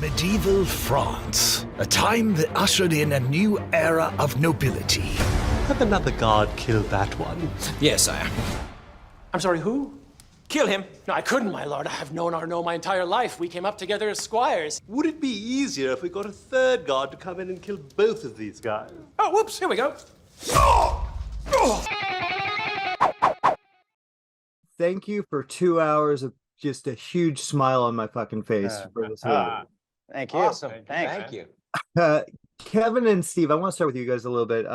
Medieval France, a time that ushered in a new era of nobility. Have another guard kill that one. Yes, sire. I'm sorry, who? Kill him. No, I couldn't, my lord. I've known Arnaud my entire life. We came up together as squires. Would it be easier if we got a third guard to come in and kill both of these guys? Oh, whoops, here we go. Thank you for 2 hours of just a huge smile on my fucking face for this movie. Thank you. Awesome. Thank you. Kevin and Steve, I want to start with you guys a little bit.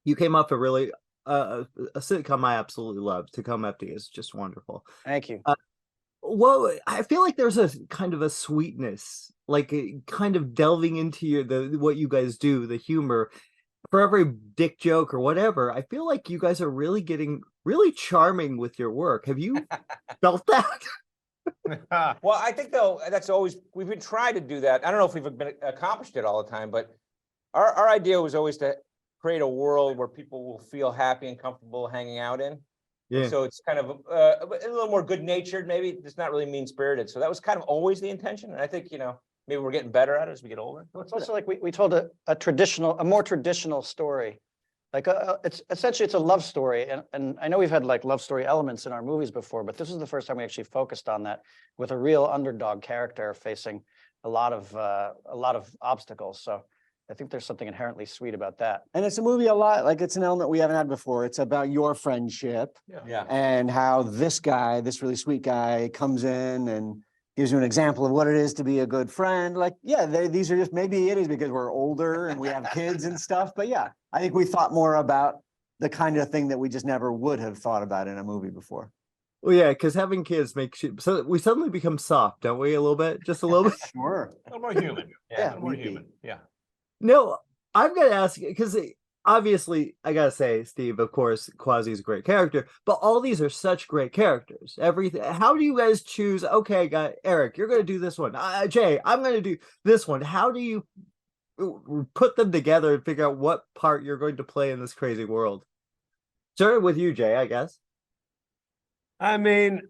You came off a really a sitcom I absolutely love. Tacoma FD is just wonderful. Thank you. Well, I feel like there's a kind of a sweetness, like kind of delving into what you guys do, the humor. For every dick joke or whatever, I feel like you guys are really getting really charming with your work. Have you felt that? Well, I think though that's always we've been trying to do that. I don't know if we've been accomplished it all the time, but our idea was always to create a world where people will feel happy and comfortable hanging out in. Yeah. So it's kind of a little more good-natured, maybe. It's not really mean-spirited. So that was kind of always the intention. And I think, maybe we're getting better at it as we get older. It's also like we told a more traditional story. Like it's essentially a love story, and I know we've had like love story elements in our movies before, but this is the first time we actually focused on that with a real underdog character facing a lot of obstacles. So I think there's something inherently sweet about that. And it's a movie a lot, like it's an element we haven't had before. It's about your friendship Yeah. and how this guy, this really sweet guy, comes in and gives you an example of what it is to be a good friend. Like, yeah, these are just, maybe it is because we're older and we have kids and stuff. But yeah, I think we thought more about the kind of thing that we just never would have thought about in a movie before. Well, yeah, because having kids makes you so we suddenly become soft, don't we? A little bit, just a little bit. Sure. A little more human. Yeah, a little more human. Yeah. No, I've got to ask because obviously I gotta say, Steve, of course, Quasi is a great character, but all these are such great characters. Everything. How do you guys choose? Okay, Eric, you're gonna do this one. Jay, I'm gonna do this one. How do you put them together and figure out what part you're going to play in this crazy world? Start with you, Jay, I guess. I mean,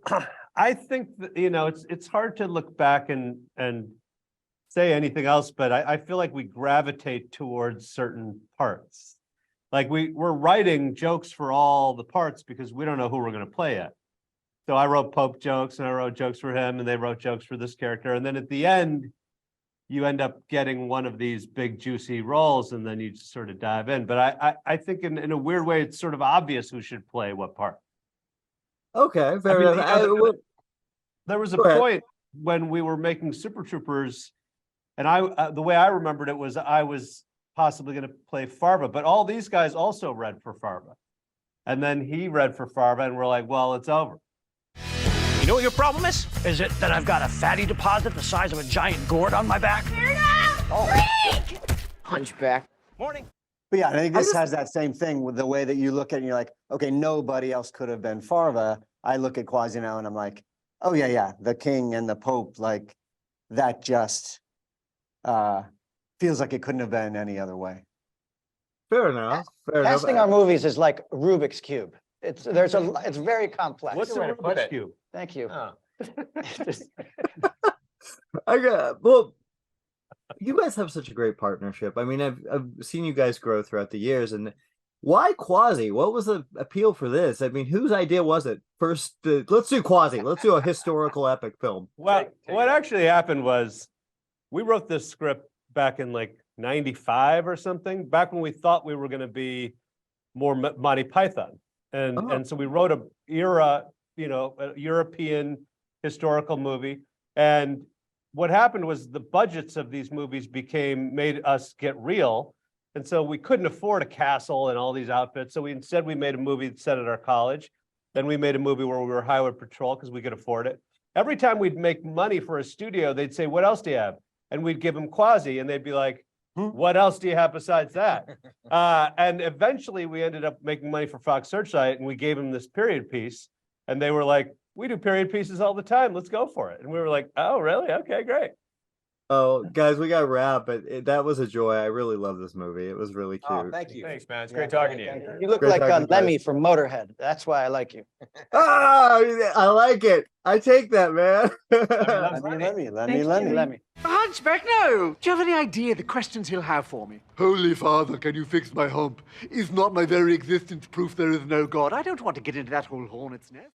I think that, it's hard to look back and say anything else, but I feel like we gravitate towards certain parts. Like we're writing jokes for all the parts because we don't know who we're going to play yet. So I wrote Pope jokes and I wrote jokes for him and they wrote jokes for this character. And then at the end, you end up getting one of these big juicy roles and then you just sort of dive in. But I think in a weird way, it's sort of obvious who should play what part. Okay, fair enough. There was a point when we were making Super Troopers, and the way I remembered it was I was possibly going to play Farva, but all these guys also read for Farva. And then he read for Farva, and we're like, well, it's over. You know what your problem is? Is it that I've got a fatty deposit the size of a giant gourd on my back? Freak! Hunchback. Morning. But yeah, I think this has that same thing with the way that you look at it and you're like, okay, nobody else could have been Farva. I look at Quasi now and I'm like, oh yeah, the king and the Pope, like that just feels like it couldn't have been any other way. Fair enough. Casting our movies is like Rubik's Cube. It's very complex. What's the way to put it? Thank you. Oh. Well, you guys have such a great partnership. I mean, I've seen you guys grow throughout the years. And why Quasi? What was the appeal for this? I mean, whose idea was it? First, let's do Quasi. Let's do a historical epic film. Well, what actually happened was we wrote this script back in like 95 or something, back when we thought we were going to be more Monty Python. And so we wrote a European historical movie. And what happened was the budgets of these movies made us get real. And so we couldn't afford a castle and all these outfits. So we made a movie set at our college. Then we made a movie where we were highway patrol because we could afford it. Every time we'd make money for a studio, they'd say, what else do you have? And we'd give them Quasi and they'd be like, what else do you have besides that? And eventually we ended up making money for Fox Searchlight and we gave them this period piece. And they were like, we do period pieces all the time. Let's go for it. And we were like, oh, really? Okay, great. Oh, guys, we got wrap, but that was a joy. I really love this movie. It was really Oh, cute. thank you. Thanks, man. It's Yeah, great talking to thank you. You look Great like talking, guys. Lemmy from Motorhead. That's why I like you. Ah, I like it. I take that, man. Lemmy. Hunchback, no! Do you have any idea the questions he'll have for me? Holy Father, can you fix my hump? Is not my very existence proof there is no God? I don't want to get into that whole hornet's nest.